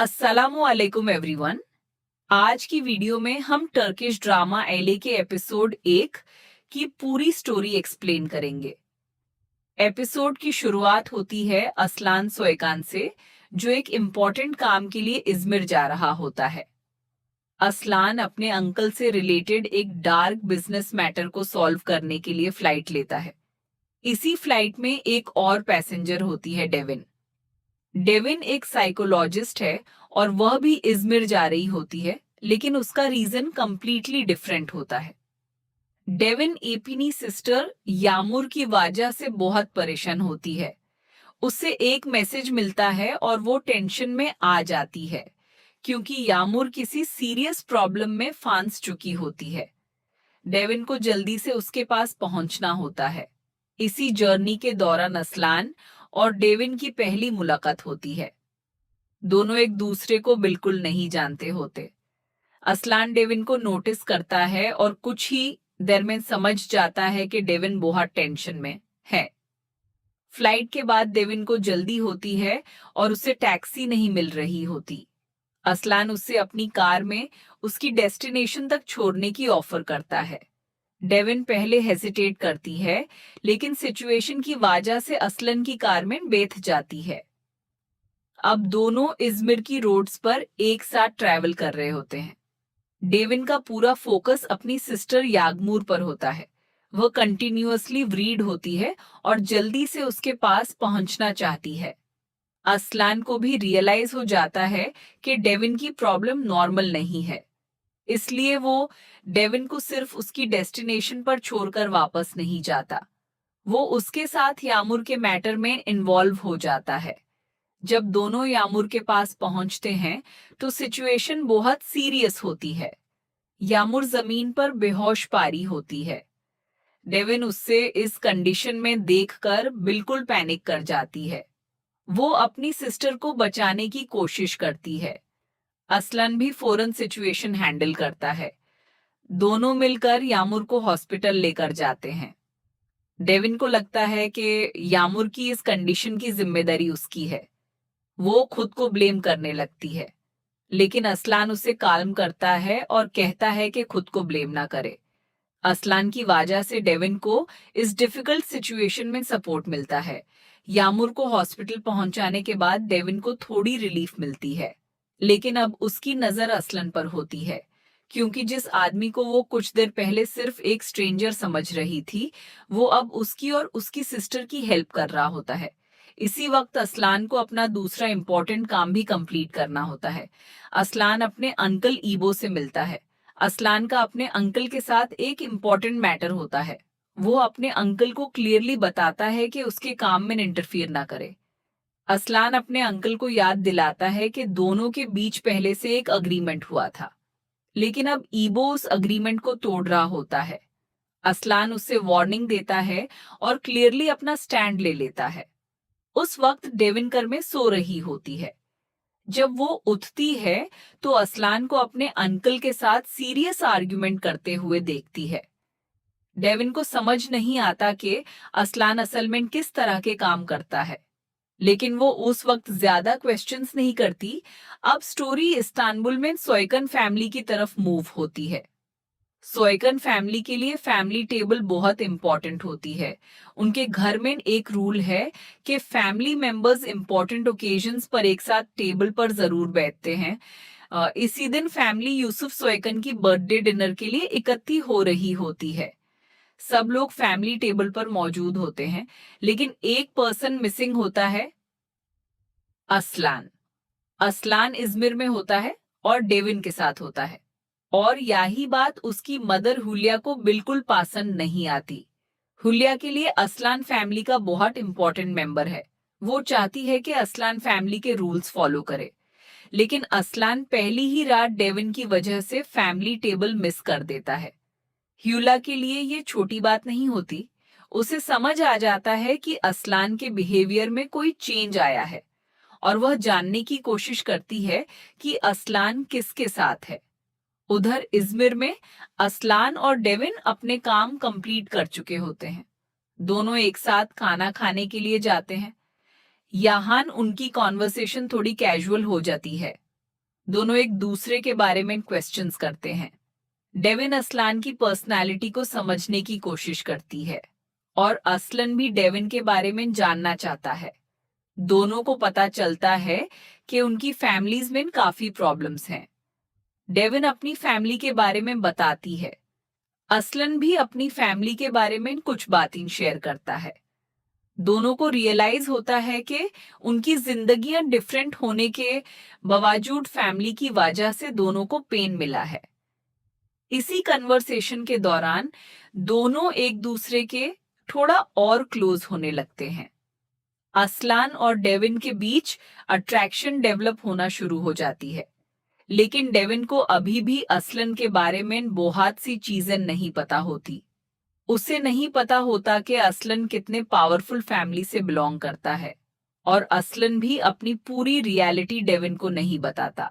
अस्सलामु अलैकुम एवरीवन। आज की वीडियो में हम टर्किश ड्रामा एले के एपिसोड 1 की पूरी स्टोरी एक्सप्लेन करेंगे। एपिसोड की शुरुआत होती है असलान सोयकान से, जो एक इम्पॉर्टेंट काम के लिए इज़मिर जा रहा होता है। असलान अपने अंकल से रिलेटेड एक डार्क बिजनेस मैटर को सॉल्व करने के लिए फ्लाइट लेता है। इसी फ्लाइट में एक और पैसेंजर होती है डेविन। डेविन एक साइकोलॉजिस्ट है और वह भी इज़मिर जा रही होती है, लेकिन उसका रीजन कंप्लीटली डिफरेंट होता है। डेविन एपिनी सिस्टर यामुर की वजह से बहुत परेशान होती है। उससे एक मैसेज मिलता है और वो टेंशन में आ जाती है, क्योंकि यामुर किसी सीरियस प्रॉब्लम में फंस चुकी होती है। डेविन को जल्दी से उसके पास पहुंचना होता है। इसी जर्नी के दौरान असलान और डेविन की पहली मुलाकात होती है। दोनों एक दूसरे को बिल्कुल नहीं जानते होते। असलान डेविन को नोटिस करता है और कुछ ही देर में समझ जाता है कि डेविन बहुत टेंशन में है। फ्लाइट के बाद डेविन को जल्दी होती है और उसे टैक्सी नहीं मिल रही होती। असलान उसे अपनी कार में उसकी डेस्टिनेशन तक छोड़ने की ऑफर करता है। डेविन पहले हेजिटेट करती है, लेकिन सिचुएशन की वजह से असलन की कार में बैठ जाती है। अब दोनों इज़मिर की रोड्स पर एक साथ ट्रैवल कर रहे होते हैं। डेविन का पूरा फोकस अपनी सिस्टर यागमूर पर होता है। वह कंटिन्यूअसली वरीड होती है और जल्दी से उसके पास पहुंचना चाहती है। असलान को भी रियलाइज हो जाता है कि डेविन की प्रॉब्लम नॉर्मल नहीं है, इसलिए वो डेविन को सिर्फ उसकी डेस्टिनेशन पर छोड़कर वापस नहीं जाता। वो उसके साथ यामुर के मैटर में इन्वॉल्व हो जाता है। जब दोनों यामुर के पास पहुंचते हैं तो सिचुएशन बहुत सीरियस होती है। यामुर जमीन पर बेहोश पारी होती है। डेविन उससे इस कंडीशन में देखकर बिल्कुल पैनिक कर जाती है। वो अपनी सिस्टर को बचाने की कोशिश करती है। असलन भी फौरन सिचुएशन हैंडल करता है। दोनों मिलकर यामुर को हॉस्पिटल लेकर जाते हैं। डेविन को लगता है कि यामुर की इस कंडीशन की जिम्मेदारी उसकी है। वो खुद को ब्लेम करने लगती है, लेकिन असलान उसे काल्म करता है और कहता है कि खुद को ब्लेम ना करे। असलान की वजह से डेविन को इस डिफिकल्ट सिचुएशन में सपोर्ट मिलता है। यामुर को हॉस्पिटल पहुंचाने के बाद डेविन को थोड़ी रिलीफ मिलती है, लेकिन अब उसकी नजर असलन पर होती है, क्योंकि जिस आदमी को वो कुछ देर पहले सिर्फ एक स्ट्रेंजर समझ रही थी, वो अब उसकी और उसकी सिस्टर की हेल्प कर रहा होता है। इसी वक्त असलान को अपना दूसरा इंपॉर्टेंट काम भी कंप्लीट करना होता है। असलान अपने अंकल ईबो से मिलता है। असलान का अपने अंकल के साथ एक इम्पॉर्टेंट मैटर होता है। वो अपने अंकल को क्लियरली बताता है कि उसके काम में इंटरफियर ना करे। असलान अपने अंकल को याद दिलाता है कि दोनों के बीच पहले से एक अग्रीमेंट हुआ था, लेकिन अब ईबो उस अग्रीमेंट को तोड़ रहा होता है। असलान उससे वार्निंग देता है और क्लियरली अपना स्टैंड ले लेता है। उस वक्त डेविन घर में सो रही होती है। जब वो उठती है तो असलान को अपने अंकल के साथ सीरियस आर्ग्यूमेंट करते हुए देखती है। डेविन को समझ नहीं आता कि असलान असल में किस तरह के काम करता है, लेकिन वो उस वक्त ज्यादा क्वेश्चंस नहीं करती। अब स्टोरी इस्तांबुल में सोयकन फैमिली की तरफ मूव होती है। सोयकन फैमिली के लिए फैमिली टेबल बहुत इंपॉर्टेंट होती है। उनके घर में एक रूल है कि फैमिली मेंबर्स इंपॉर्टेंट ओकेजन्स पर एक साथ टेबल पर जरूर बैठते हैं। इसी दिन फैमिली यूसुफ सोयकन की बर्थडे डिनर के लिए इकट्ठी हो रही होती है। सब लोग फैमिली टेबल पर मौजूद होते हैं, लेकिन एक पर्सन मिसिंग होता है, असलान। असलान इज़मिर में होता है और डेविन के साथ होता है, और यही बात उसकी मदर हुलिया को बिल्कुल पसंद नहीं आती। हुलिया के लिए असलान फैमिली का बहुत इंपॉर्टेंट मेंबर है। वो चाहती है कि असलान फैमिली के रूल्स फॉलो करे, लेकिन असलान पहली ही रात डेविन की वजह से फैमिली टेबल मिस कर देता है। ह्यूला के लिए ये छोटी बात नहीं होती। उसे समझ आ जाता है कि असलान के बिहेवियर में कोई चेंज आया है, और वह जानने की कोशिश करती है कि असलान किसके साथ है। उधर इज़मिर में असलान और डेविन अपने काम कंप्लीट कर चुके होते हैं। दोनों एक साथ खाना खाने के लिए जाते हैं। यहाँ उनकी कॉन्वर्सेशन थोड़ी कैजुअल हो जाती है। दोनों एक दूसरे के बारे में क्वेश्चंस करते हैं। डेविन असलान की पर्सनालिटी को समझने की कोशिश करती है और असलन भी डेविन के बारे में जानना चाहता है। दोनों को पता चलता है कि उनकी फैमिलीज में काफी प्रॉब्लम्स हैं। डेविन अपनी फैमिली के बारे में बताती है। असलन भी अपनी फैमिली के बारे में कुछ बातें शेयर करता है। दोनों को रियलाइज होता है कि उनकी जिंदगियां डिफरेंट होने के बावजूद फैमिली की वजह से दोनों को पेन मिला है। इसी कन्वर्सेशन के दौरान दोनों एक दूसरे के थोड़ा और क्लोज होने लगते हैं। असलान और डेविन के बीच अट्रैक्शन डेवलप होना शुरू हो जाती है, लेकिन डेविन को अभी भी असलन के बारे में बहुत सी चीजें नहीं पता होती। उसे नहीं पता होता कि असलन कितने पावरफुल फैमिली से बिलोंग करता है, और असलन भी अपनी पूरी रियलिटी डेविन को नहीं बताता।